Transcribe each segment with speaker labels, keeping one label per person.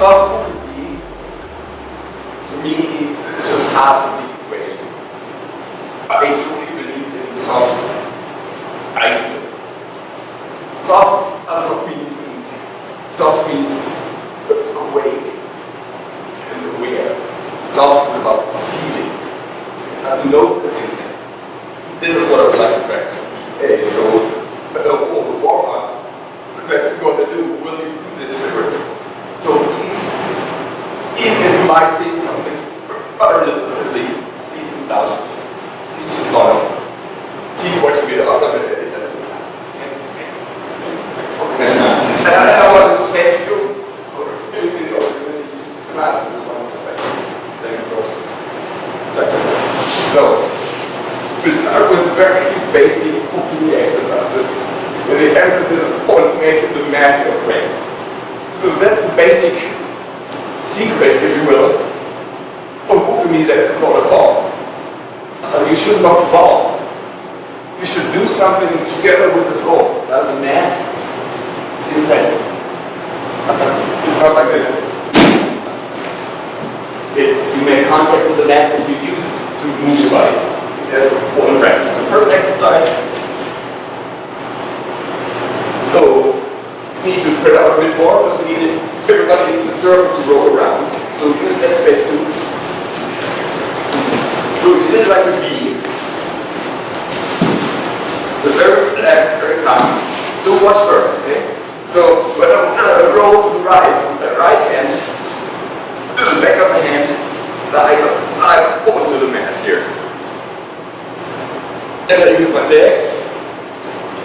Speaker 1: soft Ukemi, to me, is just half of the equation. I truly believe in soft Aikido. Soft does not mean weak. Soft means awake and aware. Soft is about feeling, and noticing things. This is what I would like to practice today. So, the warm-up that we're going to do will include this spirit. So please, even if you might think something a little silly, please indulge me. Please just follow. See what you get out of it at the end of the class. And I want to thank you for giving me the opportunity to use this class in this wonderful space. Thanks for practice. So, we start with very basic Ukemi exercises with the emphasis on making the mat your friend. Because that's the basic secret, if you will, of Ukemi that is not a fall. You should not fall. You should do something together with the floor. Now the mat is your friend. It's not like this. You make contact with the mat and you use it to move your body. That's one practice. The first exercise. So you need to spread out a bit more because everybody needs a circle to roll around. So use that space too. So you sit like a V. But very relaxed, very calm. So watch first, okay? So when I roll to the right with the right hand, the back of the hand slide onto the mat here. And then I use my legs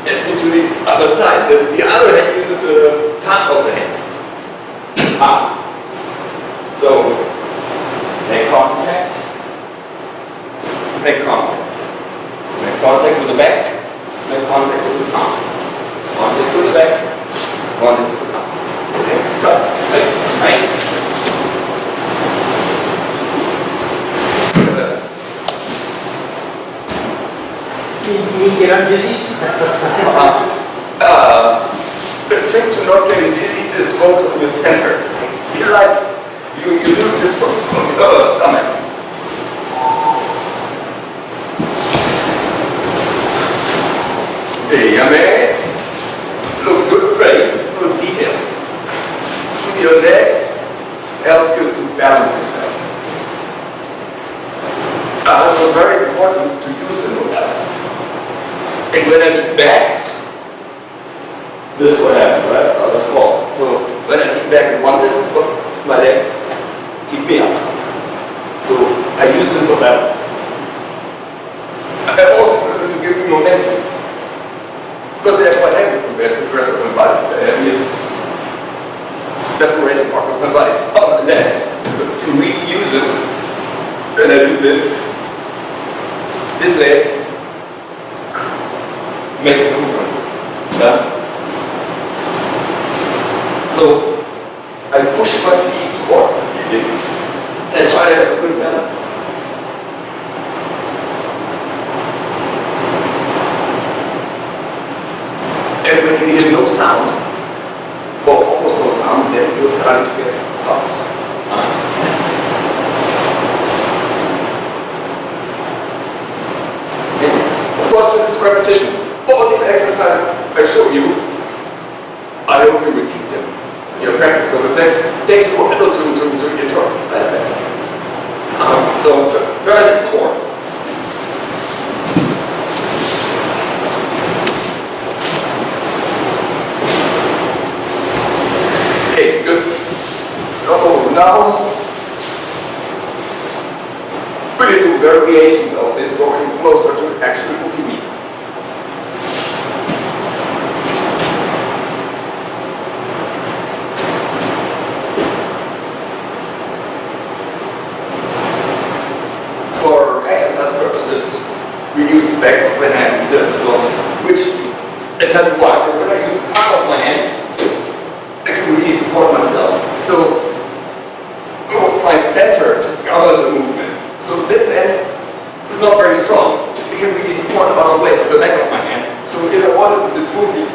Speaker 1: and into the other side. The other hand uses the palm of the hand. Palm. So make contact. Make contact. Make contact with the back. Make contact with the palm. Contact with the back. Contact with the palm. Okay, try. Right.
Speaker 2: You get dizzy?
Speaker 1: The trick to not getting dizzy is focus on the center. Feel like you do this from the stomach. Hey, yummy. Looks good, ready. Full details. Your legs help you to balance yourself. So it's very important to use the no balance. And when I lean back, this is what happens, right? I'll just fall. So when I lean back and want this, my legs keep me up. So I use them for balance. I also use them to give me momentum. Because they are quite heavy compared to the rest of my body. The heaviest separated part of my body are my legs. So you really use it. When I do this leg makes the movement. Yeah? So I push my feet towards the ceiling and try to have a good balance. And when you hear no sound, or almost no sound, then you're starting to get soft. Of course, this is repetition. All these exercises I show you, I hope you repeat them in your practice because it takes a while to internalize that. So try it more. Okay, good. So now we do variations of this going closer to actual Ukemi. For exercise purposes, we use the back of the hand still. So, which I tell you why, because when I use the palm of my hand, I can really support myself. So I want my center to govern the movement. So this end, this is not very strong. It can really support the other way with the back of my hand. So if I want to do this movement,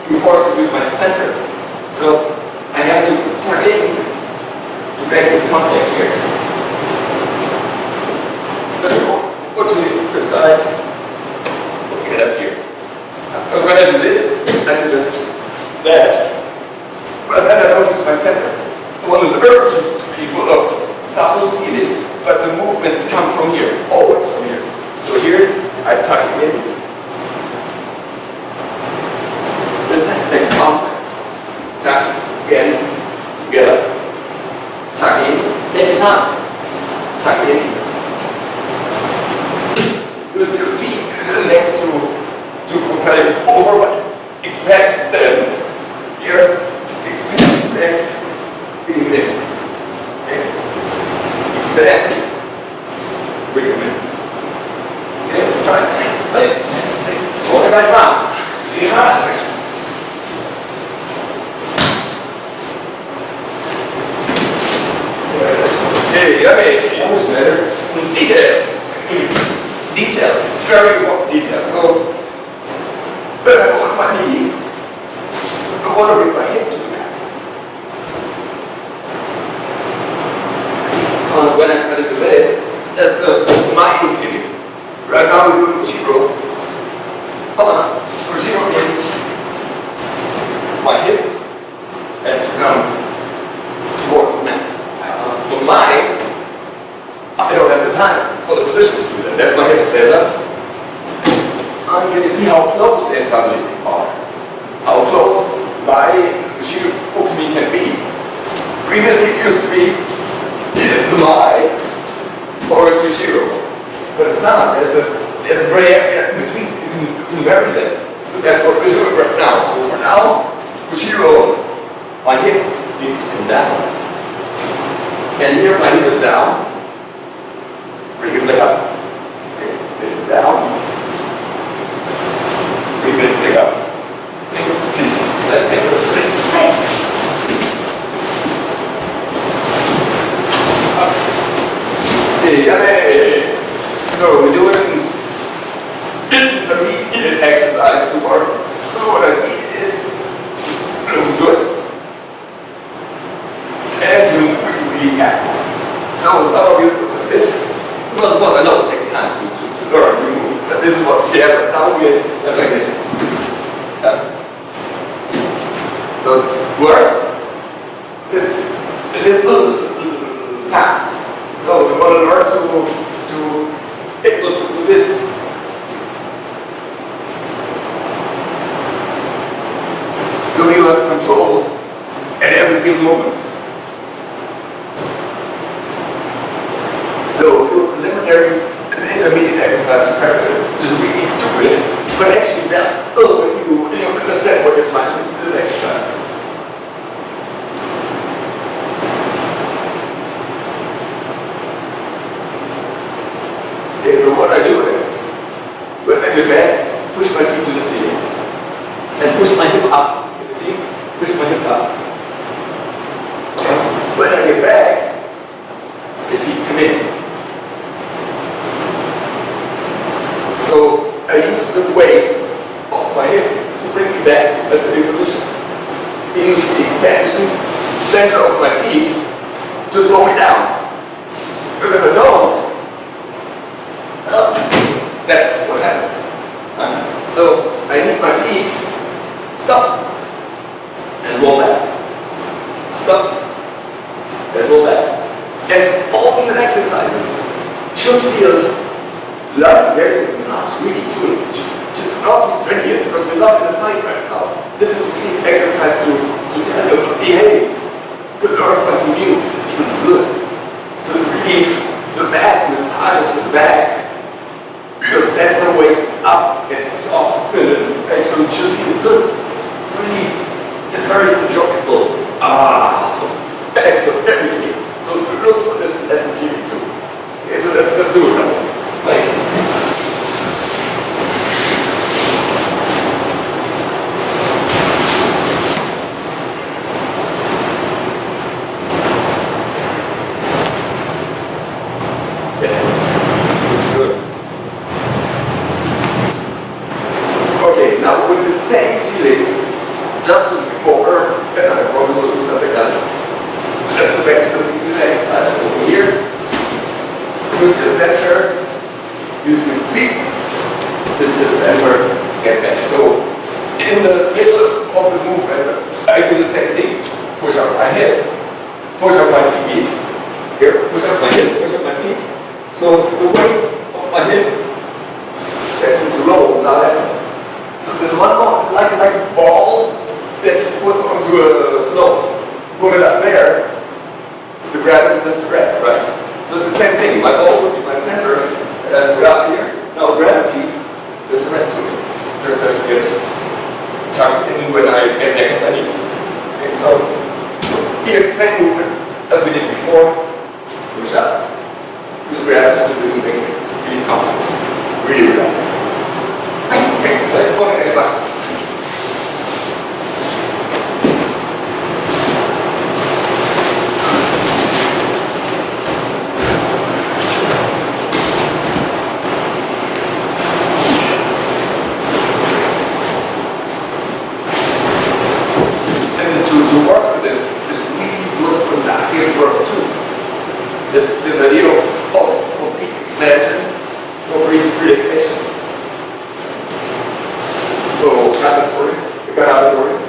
Speaker 1: I'm forced to use my center. So I have to tuck in make this contact here. What to be precise? Get up here. Because when I do this, I can just that. But then I don't use my center. I want the nerve to be full of subtle feeling, but the movements come from here, always from here. So here, I tuck in. This next contact. Tuck again, get up. Tuck in, take your time. Tuck in. Use your feet, use your legs to propel it over, expand them. Here, expand legs, bring them in. Okay? Expand, bring them in. Okay, try it. Like, hold it like fast. Yes. Okay, yummy.
Speaker 2: That was better.
Speaker 1: Details. Details. Very important details. So, when I hold my knee, I want to bring my hip to the mat. When I try to do this, that's my Ukemi. Right now we're doing Shiro. Hold on. For Shiro means my hip has to come towards the mat. For mine, I don't have the time or the position to do that. Then my hip stays up. And can you see how close they suddenly are? How close my Ukemi can be. Previously it used to be it's my or it's Yushiro. But it's not. There's a gray area in between. You can vary them. So that's what we're doing right now. So for now, Yushiro, my hip needs to come down. And here my hip is down. Bring it back up. Okay, bring it down. Bring it back up. Please, let me Hey, yummy! So we're doing intermediate exercise to work. So what I see is looks good. And you move really fast. So some of you look at this. Because of course I know it takes time to learn you move. But this is what we have right now. We have like this. So it works. It's a little fast. So we want to learn to able to do this. So you have control at every given moment. So preliminary and intermediate exercise to practice it, which is really stupid, but actually when you understand what you're trying to do with this exercise. Okay, so what I do is, when I get back, push my feet to the ceiling. And push my hip up. Can you see? Push my hip up. Okay. When I get back, the feet come in. So I use the weight of my hip to bring me back to a sitting position. I use the extension of my feet to slow me down. Because if I don't, that's what happens. So I need my feet stop and roll back. Stop and roll back. And all these exercises should feel like very massage, really truly. Should not be strenuous because we're not in a fight right now. This is really an exercise to tell you, hey, you can learn something new. It feels good. So it's really the back massages the back. Your center wakes up, it's soft, and so it should feel good. It's very enjoyable. For back, for everything. So look for this as a feeling too. Okay, so let's do it now. Like do the same thing. Push up my hip, push up my feet. Here, push up my hip, push up my feet. So the weight of my hip gets into roll without effort. So there's one more. It's like a ball that you put onto a slope. Put it up there. The gravity does the rest, right? So it's the same thing. My ball would be my center, and put out here. Now gravity does the rest of it. Just have to get tucked in when I get back on my knees. Okay, so here's the same movement that we did before. Push up. Use gravity to really make it really comfortable. Really relax. Okay, let's to work with this is really good for that. His work too. This idea of complete expansion, complete relaxation. So preparatory.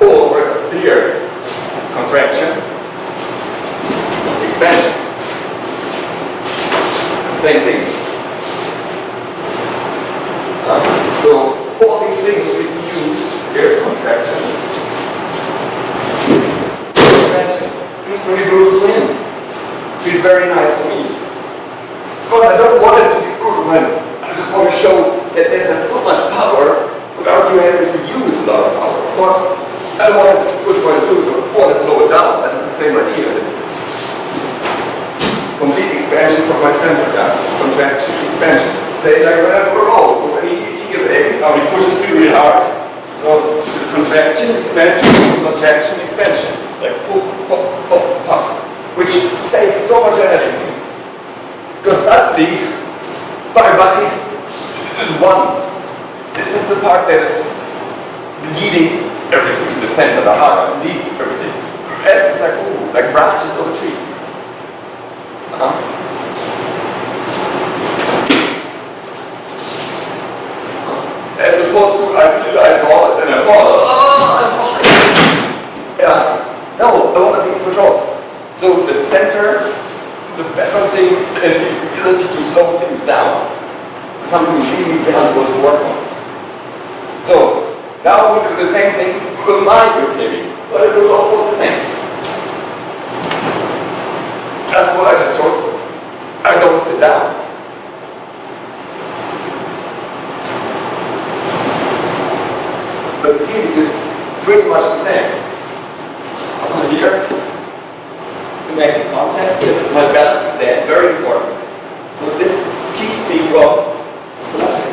Speaker 1: Or for example here, contraction, expansion. Same thing. So all these things we use here, contraction. Feels pretty brutal to him. Feels very nice to me. Because I don't want it to be brutal, I just want to show that this has so much power without you having to use a lot of power. Of course, I don't want it to be good for you, so I want to slow it down, but it's the same idea. It's complete expansion from my center down. Contraction, expansion. Say like whenever we're old, so when he gets angry, now he pushes me really hard. So this contraction, expansion, contraction, expansion. Like pop, pop, pop, pop, which saves so much energy for me. Because suddenly, my body is one. This is the part that is leading everything. The center, the heart, leads everything. The rest is like, ooh, like branches of a tree. As opposed to, I fall, and I fall, I fall. Yeah. No, I want to be in control. So the center, the balancing, and the ability to slow things down is something really valuable to work on. So now we do the same thing with my Ukemi, but it was almost the same. That's what I just showed you. I don't sit down. But the feeling is pretty much the same. Here, to make the contact. This is my balance there, very important. So this keeps me from collapsing.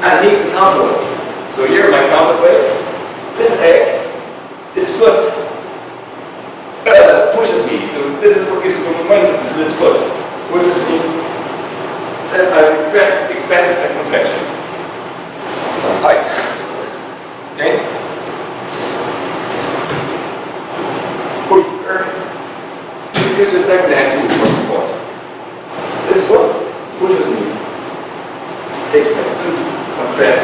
Speaker 1: I need the counterweight. So here my counterweight, this leg, this foot pushes me. This is what gives me momentum. This foot pushes me. Then I expanded that contraction. Hi. Okay. Use your second hand too for support. This foot pushes me. Expand, contract.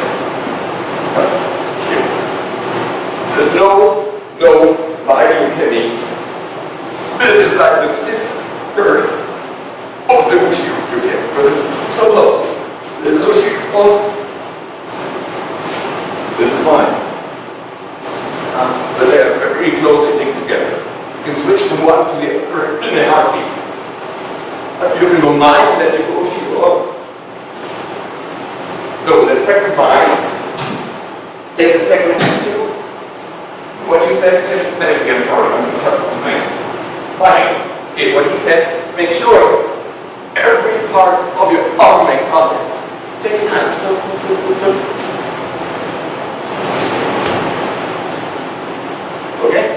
Speaker 1: Here. There's no body Ukemi. It is like the sister of the Uchi Ukemi because it's so close. This is Uchi. Oh, this is mine. But they are very closely linked together. You can switch from one to the other in a heartbeat. You can go mine, then you go Uchi. So let's practice mine. Take the second hand too. What you said, again, sorry, I'm so sorry. Mine. Okay, what he said, make sure every part of your arm makes contact. Take time. Okay?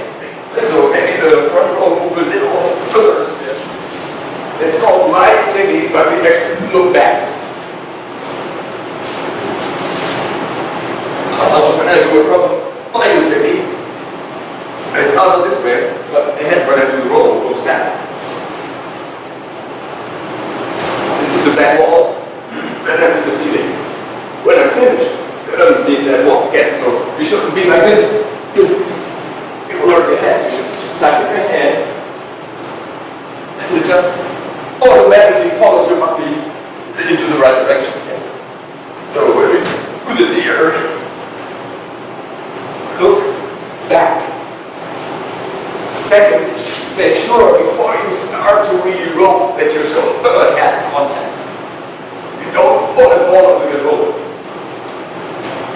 Speaker 1: So maybe the front row move a little further. It's called my Ukemi, but we actually look back. When I do a problem, my Ukemi, I start out this way, but ahead when I do the roll, it goes back. This is the back wall, and that's in the ceiling. When I'm finished, I don't see that wall again, so you shouldn't be like this. back. Second, make sure before you start to really roll that your shoulder has contact. You don't want to fall onto your shoulder.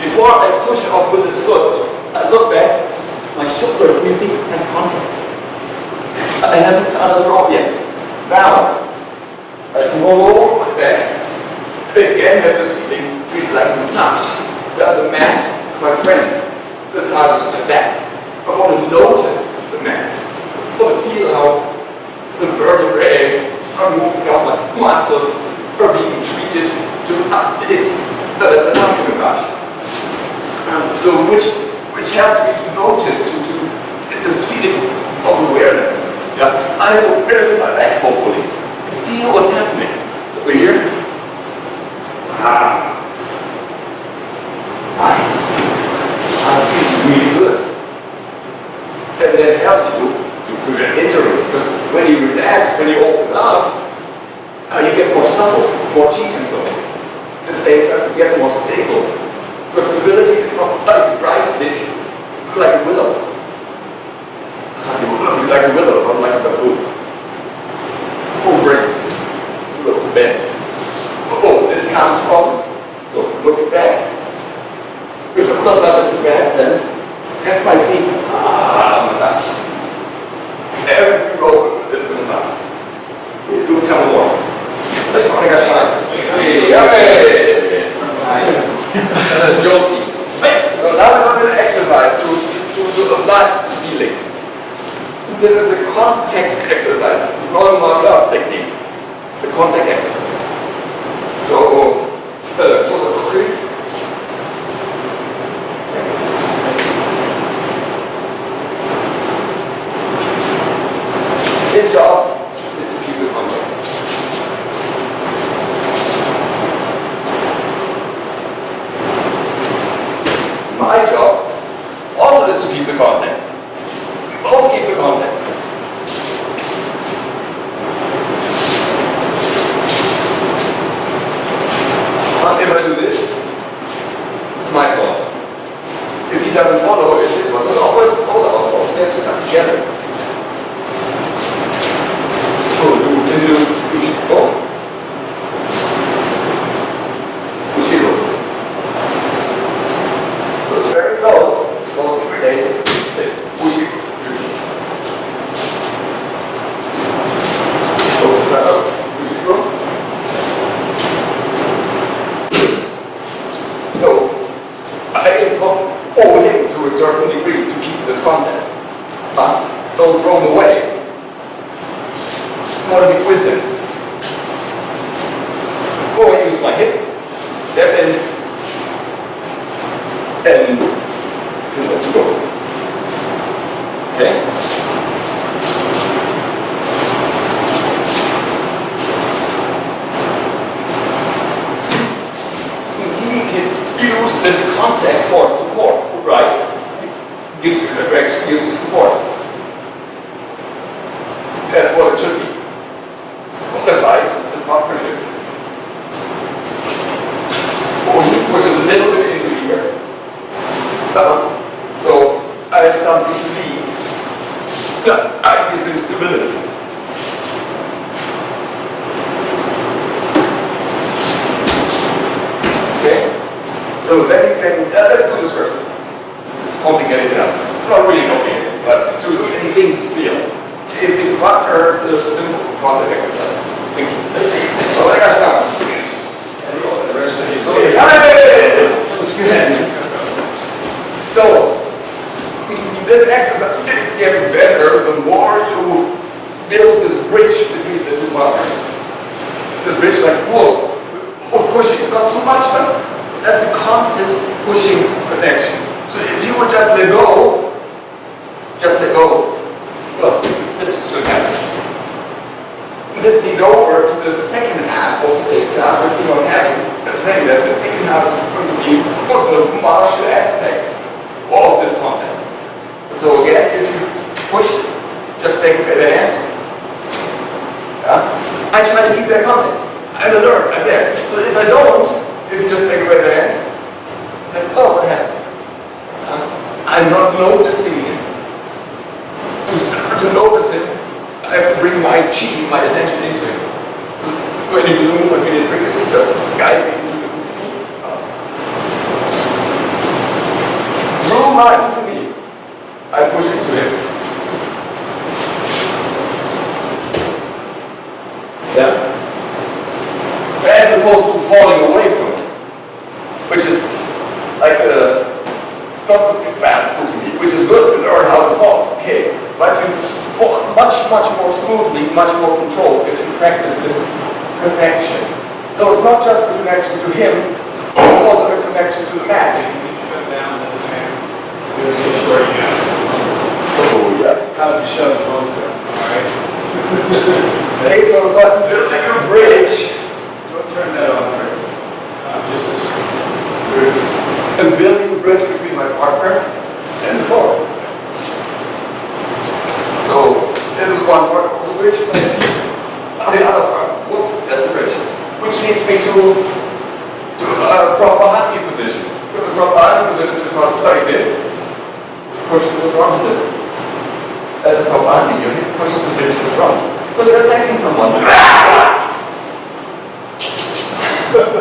Speaker 1: Before I push off with this foot, so I look back, my shoulder, you see, has contact. I haven't started the roll yet. Now, I can roll over my back. Again, have this feeling, feels like a massage. The mat is my friend. Massages my back. I want to notice the mat. I want to feel how the vertebrae start moving out, my muscles are being treated to this. That's a happy massage. So which helps me to notice, to get this feeling of awareness. Yeah, I have awareness in my back, hopefully. I feel what's happening. So over here. Nice. It feels really good. And that helps you to prevent injuries, because when you relax, when you open up, you get more supple, more chi can flow. At the same time, you get more stable. Because stability is not like a dry stick, it's like a willow. You will not be like a willow, not like a bamboo. Who breaks? Willow bends. So, this comes from, so looking back. If I'm not touching the back, then step my feet. Massage. Every roll is a massage. You do come along. Let's go, guys. Yogis. So now we're going to exercise to apply this feeling. This is a contact exercise. It's not a martial arts technique. It's a contact exercise. So, close up the tree. His job is to keep the contact. My job also is to keep the contact. We both keep the contact. If I do this, it's my fault. If he doesn't follow, it's his fault. It's always both our fault. We have to come together. So can you do Ushido? Ushido. So it's very closely related. Say Ushido. So Ushido. So I owe him to a certain degree to keep this contact. But don't throw him away. I want to be with him. Or I use my hip, step in, and let's go. Okay? And he can use this contact for support, right? Gives you direction, gives you support. That's what it should be. It's a partnership. Or he pushes a little bit into here. So I have something to lead. I give him stability. Okay? So then you can, let's do this first. It's complicated enough. It's not really complicated, but too so many things to feel. If you partner, it's a simple contact exercise. Thank you. So let us go. So this exercise gets better the more you build this bridge between the two partners. This bridge like whoa, of pushing, not too much, but that's a constant pushing connection. So if you would just let go, well, this should happen. This leads over to the second half of today's class, which we are having. I'm saying that the second half is going to be the martial aspect of this contact. So again, if you push, just take away the hand. Yeah? I try to keep that contact. I'm alert, I'm there. So if I don't, if you just take away the hand, like, oh, what happened? I'm not noticing it. to notice him, I have to bring my chi, my attention into him. So when you do the movement we did previously, just guide me into the Ukemi. Through my Ukemi, I push into him. Yeah. As opposed to falling away from him, which is like a not so advanced Ukemi, which is good to learn how to fall, okay, but you fall much more smoothly, much more controlled if you practice this connection. So it's not just a connection to him, it's also a connection to the mat.
Speaker 3: You can shut down this hand. There's a short hand.
Speaker 1: Oh yeah.
Speaker 3: How to shut both of them, alright?
Speaker 1: Okay, so I'm building a bridge.
Speaker 3: Don't turn that off, right? Just
Speaker 1: I'm building a bridge between my partner and the floor. So this is one part of the bridge, and the other part, that's the bridge, which leads me to a proper haki position. Because a proper haki position is not like this. It's pushed to the front a little. That's a proper haki. Your hip pushes a bit to the front. Because you're attacking someone.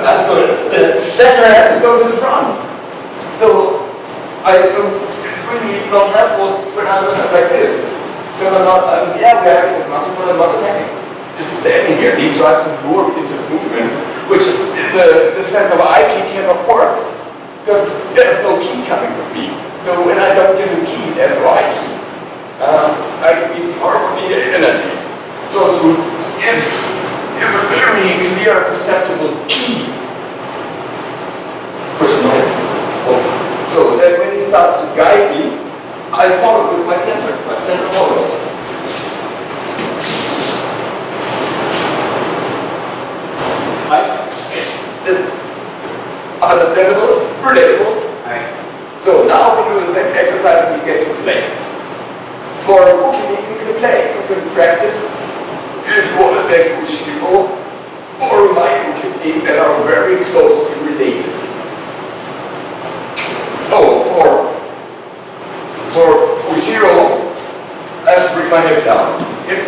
Speaker 1: That's good. The center has to go to the front. So it's really not helpful when I'm like this. Because I'm not, yeah, we're having a contact, but I'm not attacking. Just standing here. He tries to lure me into the movement, which in the sense of Aiki cannot work. Because there's no ki coming from me. So when I don't give him ki, there's no Aiki. Aiki means harmony and energy. So to give a very clear, perceptible ki, push him in. So that when he starts to guide me, I follow with my center. My center follows. Right? Understandable? Relatable?
Speaker 3: Right.
Speaker 1: So now we do the same exercise and we get to play. For Ukemi, you can play. You can practice if you want to take Ushiro or my Ukemi that are very closely related. So for Ushiro, I have to bring my hip down. Hip,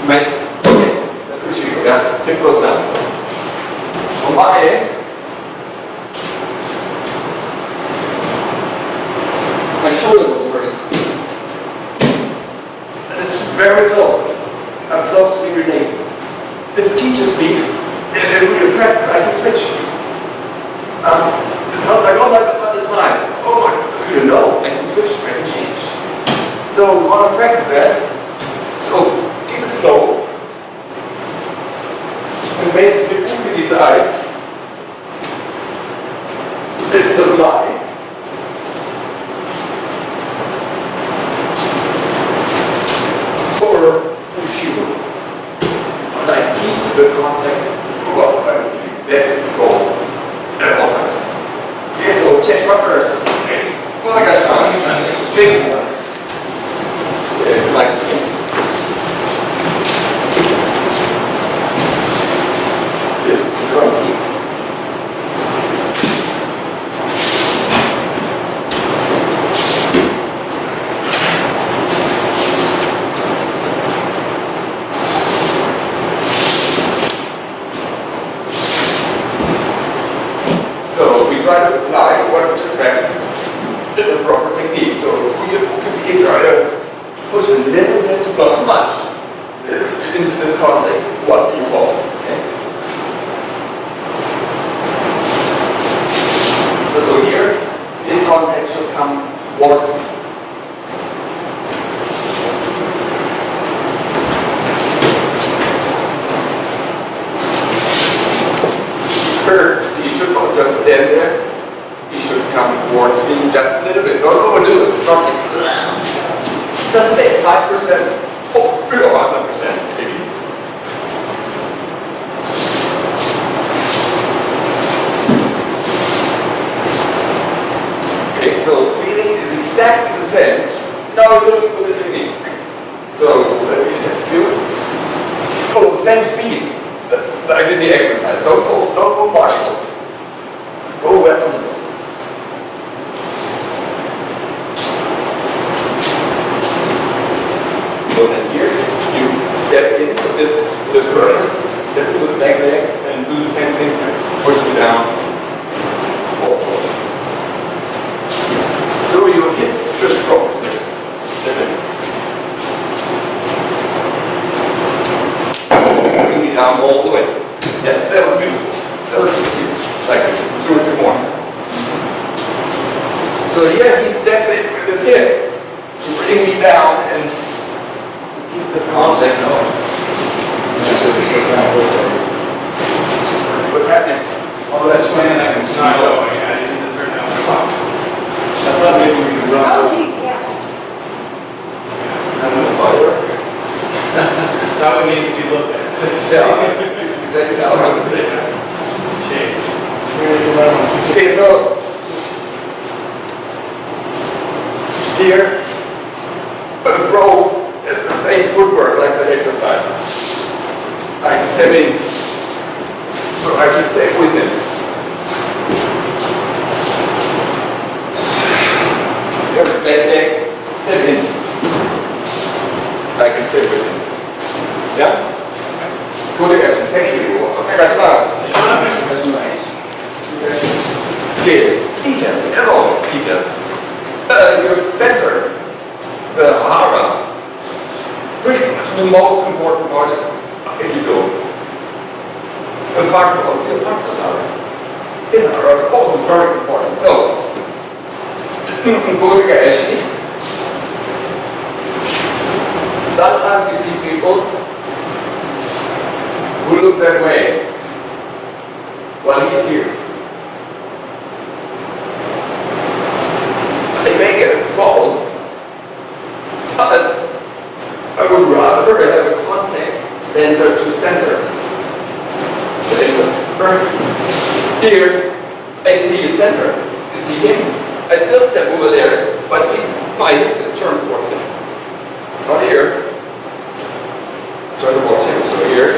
Speaker 1: right? Okay, that's Ushiro, yeah? Hip goes down. For my shoulder goes first. It's very close. I'm closely related. This teaches me that in real practice I can switch. It's not like, oh my god, it's mine. Oh my god, it's good. No, I can switch, I can change. So we want to practice that. So keep it slow. And basically Ukemi decides it doesn't lie. Or Ushiro. And I keep the contact throughout my Ukemi. That's the goal at all times. Okay, so change partners. Okay. Oh my gosh, nice. Big ones. Yeah, like this. Yeah, you want to see. Try to apply what we just practiced in the proper technique. So we can try to push a little bit, not too much, into this contact while you fall. Okay? So here, this contact should come towards me. He should not just stand there. He should come towards me just a little bit. Don't overdo it. It's not like just take 5%. Oh, 100% maybe. Okay, so feeling is exactly the same. Now we're doing with the technique. So let me feel it. So same speed. Like in the exercise, don't go martial. Go weapons. So then here, you step into this purpose, step into the back leg, and do the same thing, and push me down. All four things. So your hip should focus. Step in. Bring me down all the way. Yes, that was beautiful. That was cute. Like this. Do it more. So here he steps in with his hip to bring me down and keep this contact going. What's happening?
Speaker 3: Oh, that's when I can see. Oh, yeah, I didn't turn that one off. I thought maybe we could run.
Speaker 4: Oh, geez, yeah.
Speaker 1: That's a fire.
Speaker 3: That would need to be looked at.
Speaker 1: Yeah. It's exactly how I would say that.
Speaker 3: Change.
Speaker 1: Okay, so here, with row, it's the same footwork like the exercise. I step in, so I can stay with him. Here, back leg, step in. I can stay with him. Yeah? Good action, thank you. Okay, details, as always, details. Your center, the hara, pretty much the most important part of Aikido. Apart from your partner's hara. His hara is also very important. So, good action. Sometimes you see people who look that way while he's here. They may get a fall, but I would rather have a contact center to center. Here, I see the center, I see him. I still step over there, but see, my hip is turned towards him. Not here. Turn towards him, so here.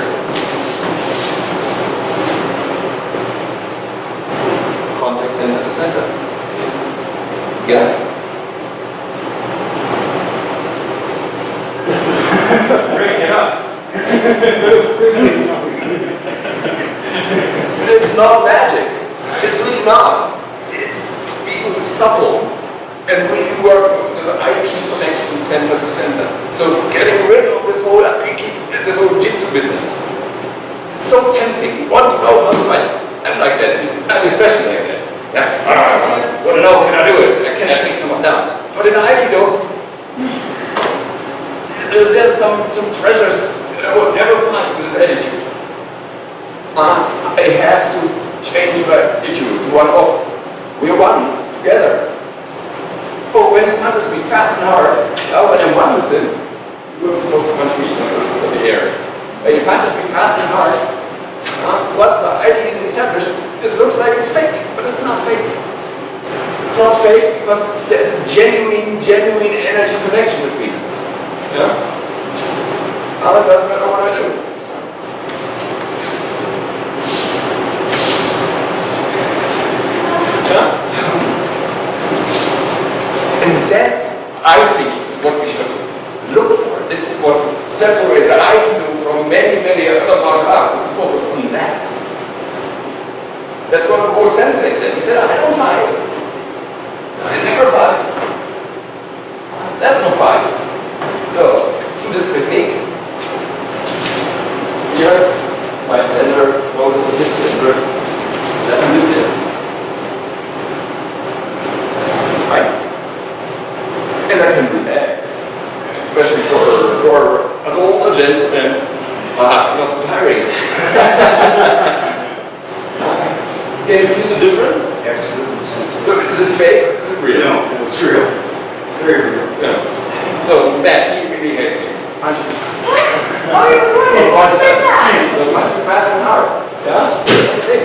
Speaker 1: Contact center to center. Yeah.
Speaker 3: Break it up.
Speaker 1: It's not magic. It's really not. It's being supple and really work with the Aikido connection center to center. So getting rid of this whole Aikido, this whole Jitsu business. It's so tempting. You want to go, want to fight. I'm like that. I'm especially like that. Yeah. Want to know, can I do it? Can I take someone down? But in Aikido, there's some treasures that I would never find with this attitude. I have to change my attitude to one of, we're one, together. Oh, when he punches me fast and hard, when I'm one with him, you're supposed to punch me in the air. When he punches me fast and hard, once the Aikido is established, this looks like it's fake, but it's not fake. It's not fake because there's a genuine energy connection between us. Yeah? It doesn't matter what I do. Yeah? So, and that, I think, is what we should look for. This is what separates Aikido from many other martial arts, is to focus on that. That's what Go Sensei said. He said, I don't fight. I never fight. That's no fight. So, through this technique, here, my center, notices his center, let him live there. Right? And I can relax. Especially for us older gentlemen, it's not so tiring. Can you feel the difference?
Speaker 2: Absolutely.
Speaker 1: So is it fake or is it real?
Speaker 2: No, it's real. It's very real.
Speaker 1: Yeah. So Matt, he really hates me. Punch me.
Speaker 4: Oh, you're good. What's that?
Speaker 1: So punch me fast and hard. Yeah? Same thing.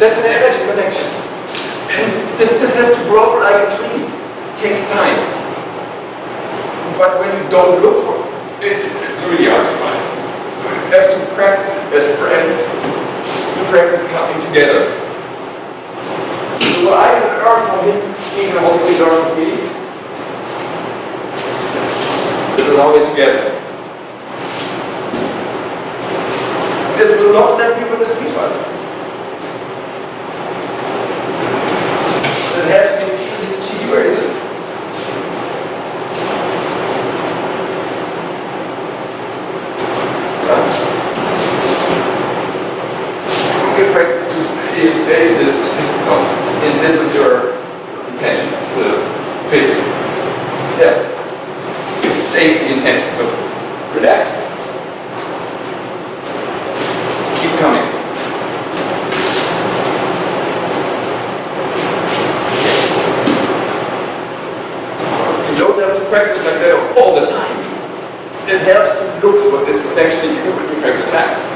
Speaker 1: That's an energy connection. And this has to grow like a tree. It takes time. But when you don't look for it, it's really hard to find. have to practice as friends, to practice coming together. So what I can learn from him, he can hopefully learn from me. This is how we're together. This will not let me win a street fight. It helps me feel his chi races. You can practice to stay this fist contact. And this is your intention. It's the fist. Yeah. It stays the intention. So relax. Keep coming. Yes. You don't have to practice like that all the time. It helps to look for this connection even when you practice fast.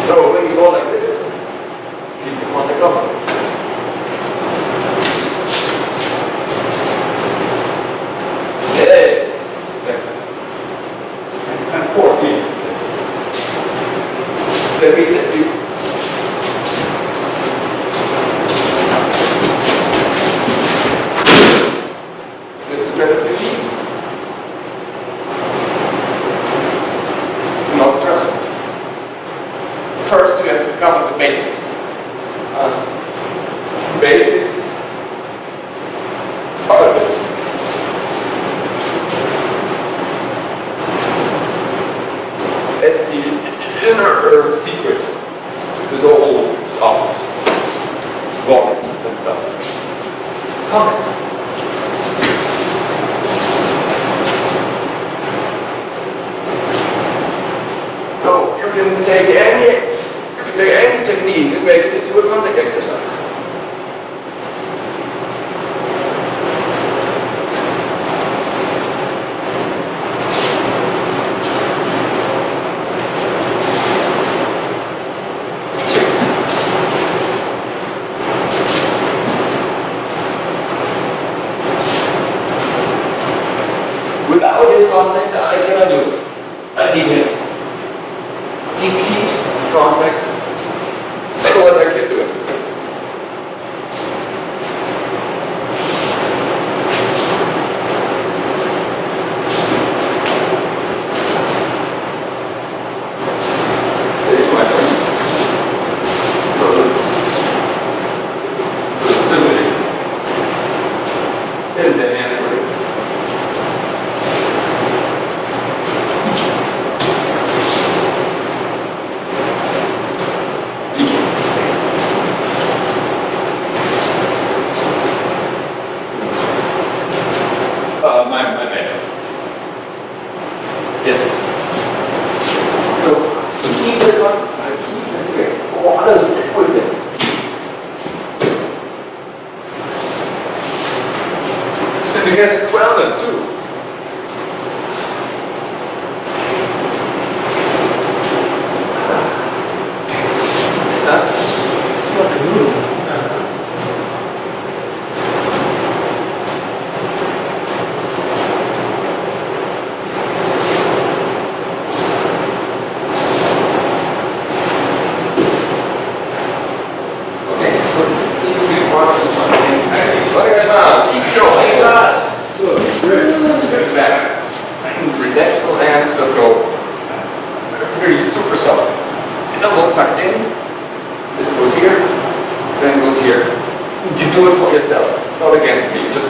Speaker 1: So when you go like this, keep the contact open. Yes, exactly. And towards me, yes. Let me tell you. This is where it's going. It's not stressful. First, you have to cover the basics. Basics are this. It's the inner secret to this whole soft volume and stuff. It's contact. So you can take any technique and make it into a contact exercise. Without his contact, I cannot do it. I need him. He keeps contact. Otherwise, I can't do it. There's my friend. So it's simply in the hands like this. My bad. Yes. So, keep the contact, keep this way. Oh, I stick with it. And again, it's wellness too.
Speaker 2: It's like a noodle.
Speaker 1: Relax those hands, just go really super soft. Elbow tucked in, this goes here, then goes here. You do it for yourself, not against me. Just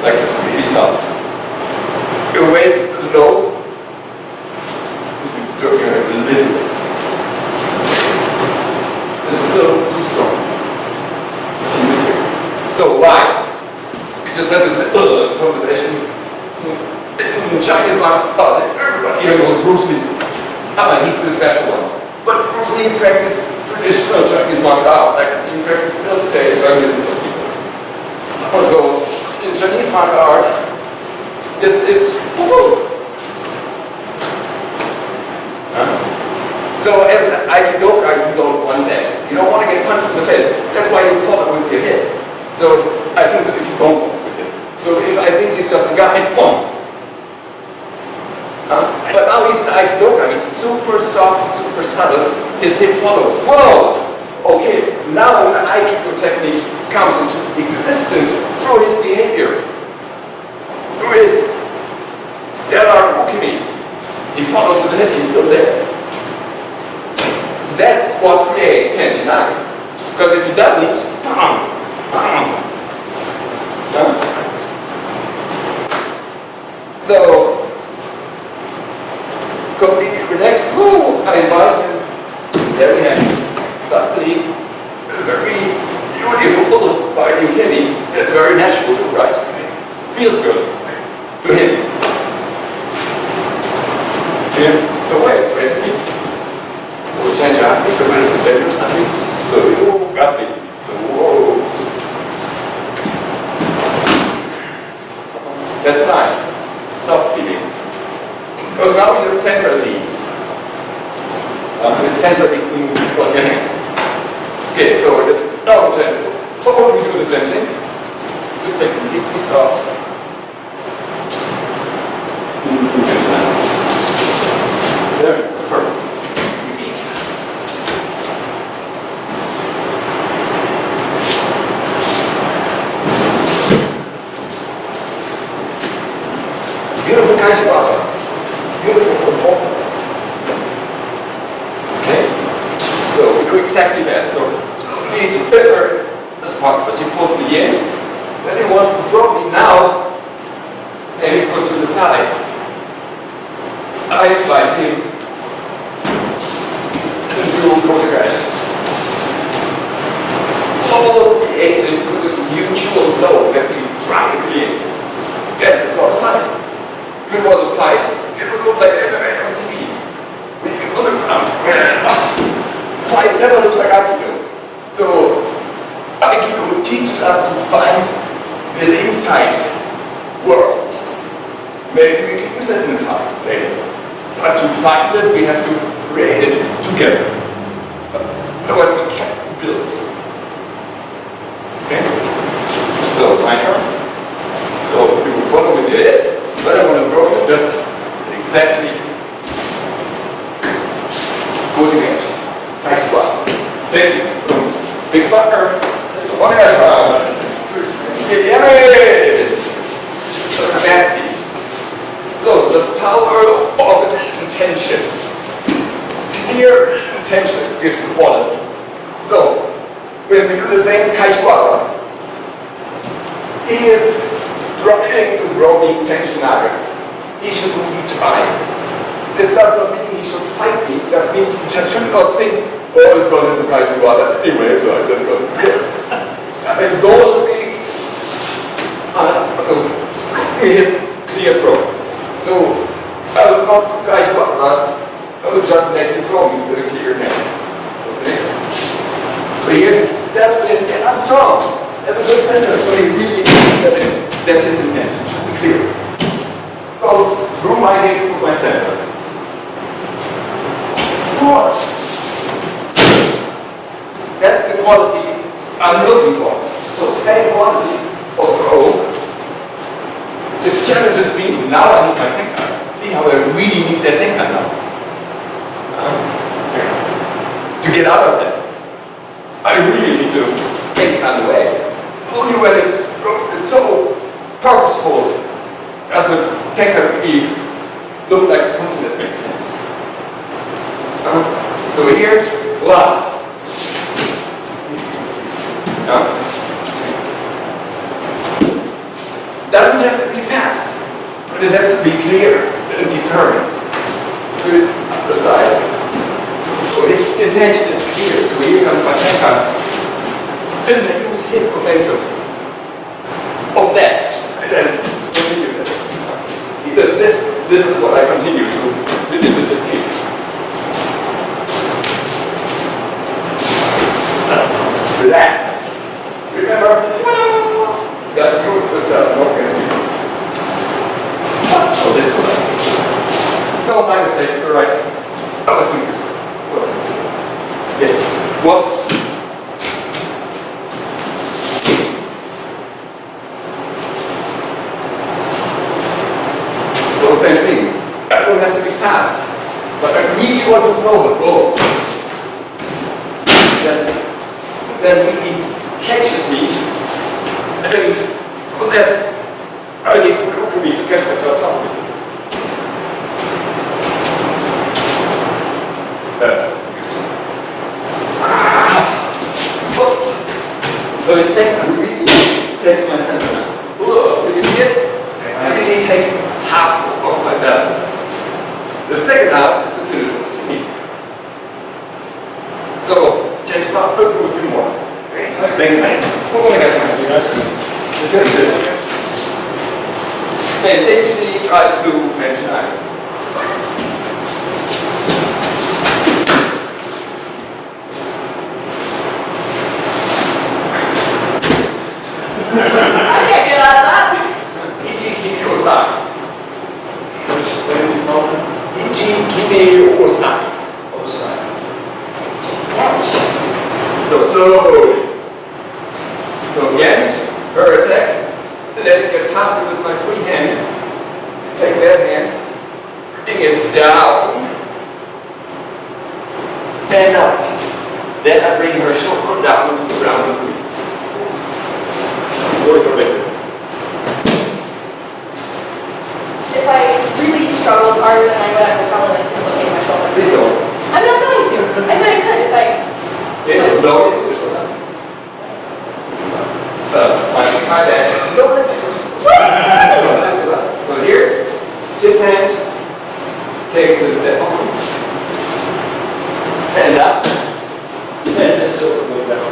Speaker 1: like this, really soft. Your weight is low, you do it a little bit. This is still too strong. So why? We just had this little conversation. In Chinese martial arts, everybody here knows Bruce Lee. He's the special one. But Bruce Lee practiced traditional Chinese martial art, like he practiced still today by millions of people. So, in Chinese martial art, this is So as an Aikido guy, you don't want that. You don't want to get punched in the face. That's why you follow with your head. So I think that if you don't follow with him. So if I think he's just a guy, boom. But now he's an Aikido guy. He's super soft, super subtle. His hip follows. Whoa! Okay, now an Aikido technique comes into existence through his behavior. Through his stellar Ukemi. He follows with the head, he's still there. That's what creates tension. Because if he doesn't, so completely relaxed. Woo! I invite him. There we have it. Suddenly, very beautiful by Ukemi. That's very natural to write. Feels good to him. Wait. We'll change our because there's a dangerous nothing. So you got me. So whoa. That's nice. Soft feeling. Because now your center leads. The center leads the movement on your hands. Okay, so now gentle. Suppose we do the same thing. Just take completely soft. There it is, perfect. Repeat. Beautiful Kaishiwaza. Beautiful for both of us. Okay? So we do exactly that. So we need to better this part as he pulls me in. Then he wants to throw me now. And he goes to the side. I invite him into Kotegashi. All created through this mutual flow that we try to create. Again, it's not a fight. If it was a fight, it would look like MMA on TV. We'd be on the ground. Fight never looks like Aikido. So, Aikido teaches us to find this inside world. Maybe we can use it in a fight later. But to find it, we have to create it together. Otherwise, we can't build. Okay? So, my turn. So, you will follow with your head, but I want to grow it just exactly good image. Nice class. Thank you. So, big partner. One extra. Yummy! So, command piece. So, the power of intention. Clear intention gives quality. So, when we do the same Kaishiwaza, he is trying to throw me intention now. He should do each time. This does not mean he should fight me, it just means he should not think, oh, it's going to do Kaishiwaza anyway, so I just go to this. His goal should be clear throw. So, I will not do Kaishiwaza, I will just make him throw me with a clear hand. Okay? So here he steps in, and I'm strong. Have a good center, so he really needs that in. That's his intention, should be clear. Goes through my head, through my center. That's the quality I'm looking for. So same quality of throw. This challenges me. Now I need my tenkai. See how I really need that tenkai now. To get out of that, I really need to take it away. Only when his throat is so purposeful does a tenkai really look like something that makes sense. So here, la. Doesn't have to be fast, but it has to be clear and determined. It's good, precise. So his intention is clear. So here comes my tenkai. Then I use his momentum of that, and then continue that. Because this is what I continue to finish the technique. Relax. Remember, just do it yourself, not against you. Oh, this is like this. No, my mistake, you're right. I was confused. What's this? Yes. Well, same thing. I don't have to be fast, but I really want to throw the ball. Yes. Then he catches me, and for that, I need Ukemi to catch myself off me. So his step really takes my center now. Look, did you see it? It really takes half of my balance. The second half is the finish of the technique. So, change part, let's do a few more. Thank you, mate. Same thing, she tries to do mention I.
Speaker 4: I can't get out of that.
Speaker 1: So again, her attack, and then get faster with my free hand. Take that hand, bring it down, and up. Then I bring her shoulder down to the ground with me. Really horrendous.
Speaker 4: If I really struggled harder than I would, I would probably like dislocate my shoulder.
Speaker 1: Please don't.
Speaker 4: I'm not going to. I said I could if I.
Speaker 1: Yes, slowly. This was up. My dad. Don't listen to me.
Speaker 4: What is he doing?
Speaker 1: Don't listen to me. So here, this hand takes this down. And up. And this shoulder goes down.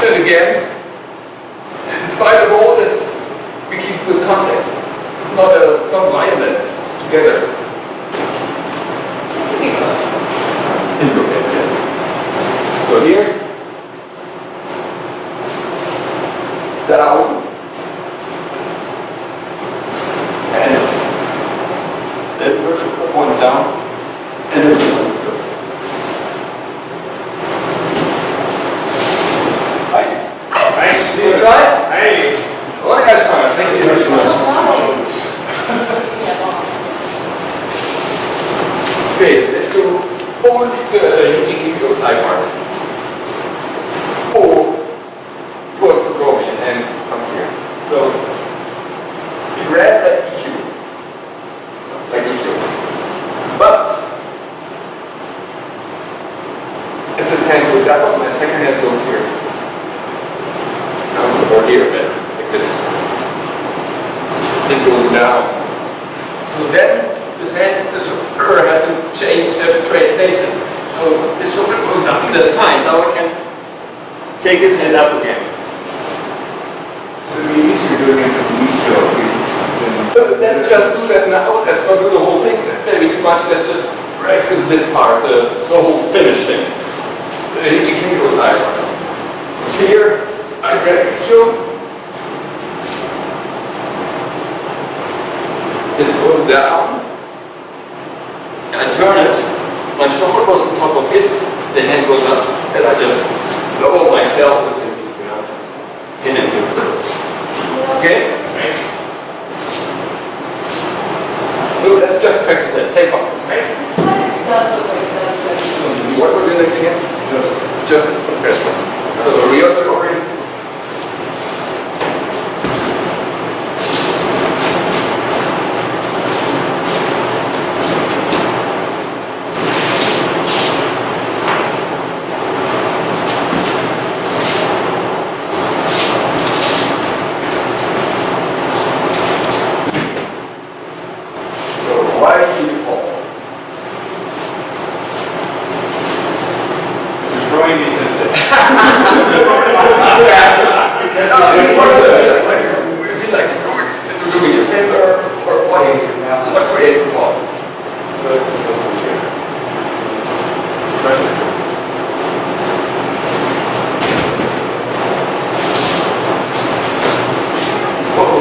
Speaker 1: And again, in spite of all this, we keep good contact. It's not violent, it's together. In your case, yeah. So here, down, and then push once down, and then go. Hi. You try?
Speaker 3: Hey.
Speaker 1: Oh, you guys try. Thank you very much. Okay, let's do only the Aikido side part. Or he wants to throw me, his hand comes here. So you grab like EQ. Like EQ. But if this hand goes down, my second hand goes here. Now or here a bit, like this. It goes down. So then this hand, this shoulder have to change, have to trade places. So this shoulder goes down, that's fine. Now I can take his hand up again.
Speaker 3: So it'd be easier doing it from each
Speaker 1: But let's just do that now. Let's not do the whole thing. Maybe too much. Let's just practice this part, the whole finish thing. The Aikido side part. Here, I grab EQ. This goes down. I turn it, my shoulder goes on top of his, the hand goes up, and I just lower myself with him, you know, in and in. Okay? So let's just practice that, same partners, right?
Speaker 4: This kind of does look like that.
Speaker 1: What was in the again? Just Christmas. So the real story. Why do you fall?
Speaker 3: You're throwing me since it.
Speaker 1: If you like to do me a favor, or what creates the fall?
Speaker 3: It's pressure.
Speaker 1: Oh,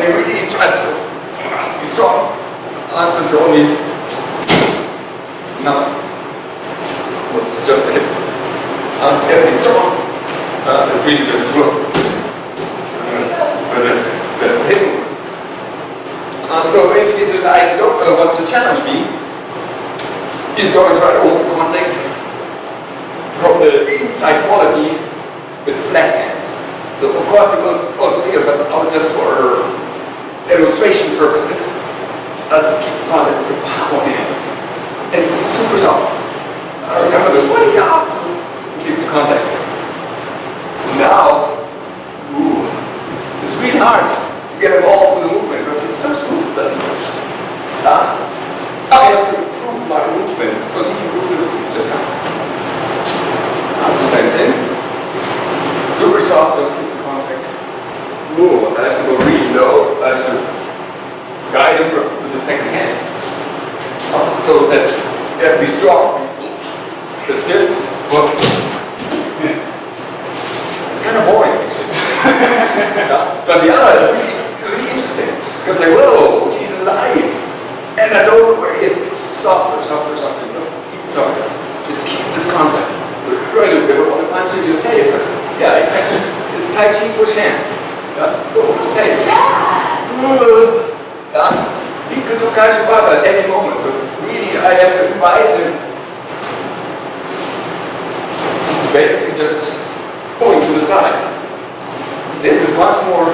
Speaker 1: he really tries to be strong, control me. It's nothing. It's just a hit. Can be strong. It's really just but it's hidden. So if he's an Aikido wants to challenge me, he's going to try to hold the contact from the inside quality with flat hands. So of course he will also fingers, but just for demonstration purposes. Let's keep the contact with the palm of the hand. And it's super soft. Remember this way up, so keep the contact. Now, it's really hard to get involved with the movement because he's so smooth that I have to improve my movement because he improved his movement just now. That's the same thing. Super soft, just keep the contact. I have to go really low. I have to guide him with the second hand. So let's be strong. The stiff. It's kind of boring actually. But the other is really interesting because like, whoa, he's alive, and I don't know where he is. It's softer. Look, even softer. Just keep this contact. Right, if I want to punch you, you're safe. Yeah, exactly. It's Tai Chi push hands. You're safe. He could do Kaishibasa at any moment, so really I have to invite him. Basically just going to the side. This is much more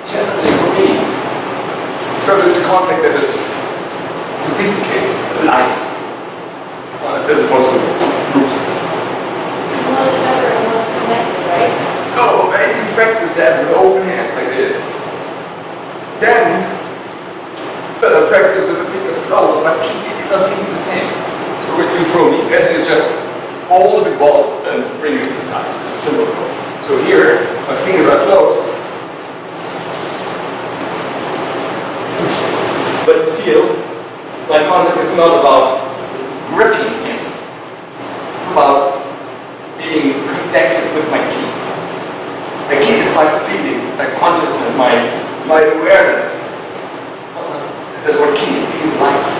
Speaker 1: challenging for me because it's a contact that is sophisticated, alive, as opposed to brutal.
Speaker 4: One is separate and one is connected, right?
Speaker 1: So maybe practice that with open hands like this. Then practice with the fingers closed, but keep everything the same. So when you throw me, it's just hold a big ball and bring it to the side. It's a simple throw. So here, my fingers are closed. But feel my contact is not about gripping him. It's about being connected with my ki. My ki is my feeling, my consciousness, my awareness. That's what ki is. Ki is life.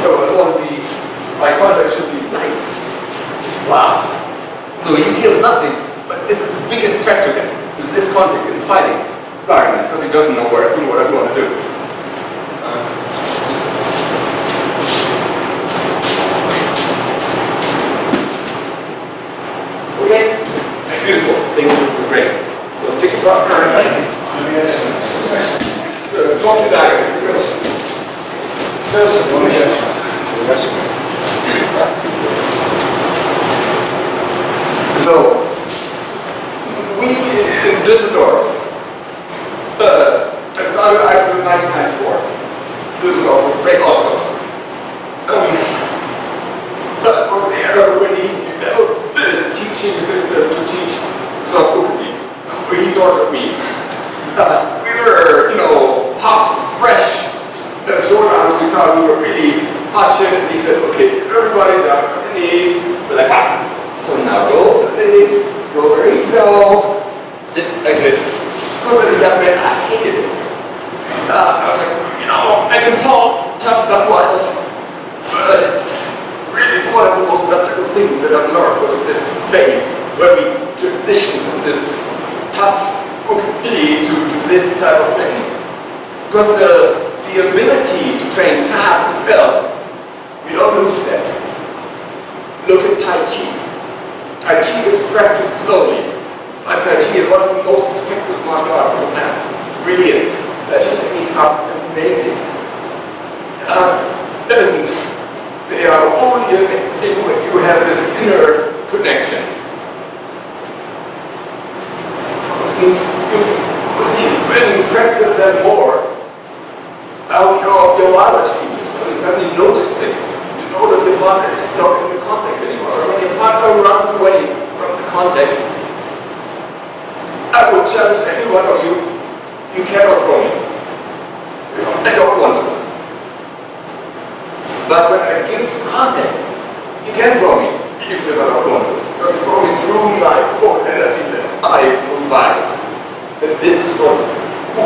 Speaker 1: So I want to be, my contact should be life. Wow. So he feels nothing, but this is the biggest threat to him, is this contact in fighting environment, because he doesn't know what I'm going to do. Okay? Beautiful. Thank you. Great. So take a partner. Talk to that. So, we in Düsseldorf, I started Aikido in 1994. Düsseldorf was great also. But was there when he developed this teaching system to teach Ukemi. So he tortured me. We were, hot, fresh showdowns. We thought we were really hot shit. And he said, okay, everybody down on the knees. We're like, So now go on the knees, go very slow, sit like this. Because as that man, I hated it. I was like, I can fall tough, not wild. But it's really one of the most valuable things that I've learned was this phase where we transition from this tough Ukemi to this type of training. Because the ability to train fast and well, we don't lose that. Look at Tai Chi. Tai Chi is practiced slowly, but Tai Chi is one of the most effective martial arts on the planet. It really is. Tai Chi techniques are amazing. And they are only amazing when you have this inner connection. You see, when you practice that more, your other changes. You suddenly notice things. You notice your partner is not in the contact anymore. Or when your partner runs away from the contact, I would challenge any one of you, you cannot throw me. I don't want to. But when I give contact, you can throw me, even if I don't want to. Because you throw me through my own energy that I provide. And this is what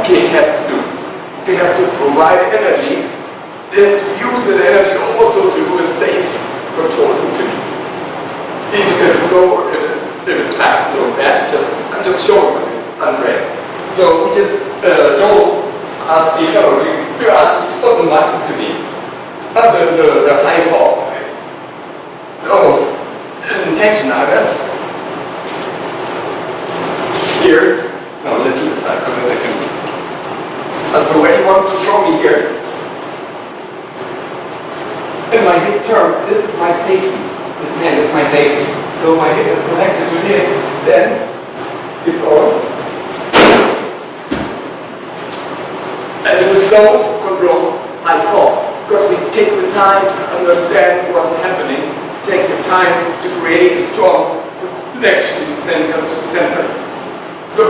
Speaker 1: Ukemi has to do. He has to provide energy. He has to use that energy also to do a safe controlled Ukemi. Even if it's slow or if it's fast. So I'm just showing something untrained. So we just don't ask each other, we ask what the mic could be. Not the high fall. So, intention here. No, let's do this side because then they can see. So when he wants to throw me here, and my hip turns, this is my safety. This hand is my safety. So my hip is connected to this, then keep going. And in a slow, controlled, high fall. Because we take the time to understand what's happening, take the time to create a strong connection center to center. So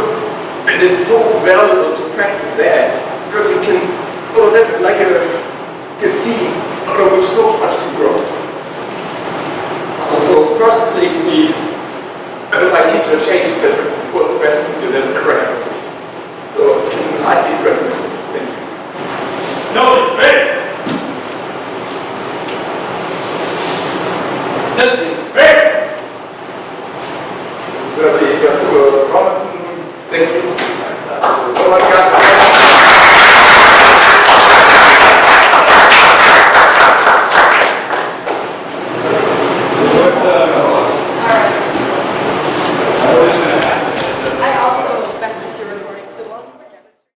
Speaker 1: it is so valuable to practice that, because you can, all of that is like a seed out of which so much can grow. So personally to me, my teacher changed it was the best thing that has ever happened to me. So I can highly recommend it. Thank you.
Speaker 3: No, great. That's it. Great.
Speaker 1: So just a comment. Thank you. Oh my God.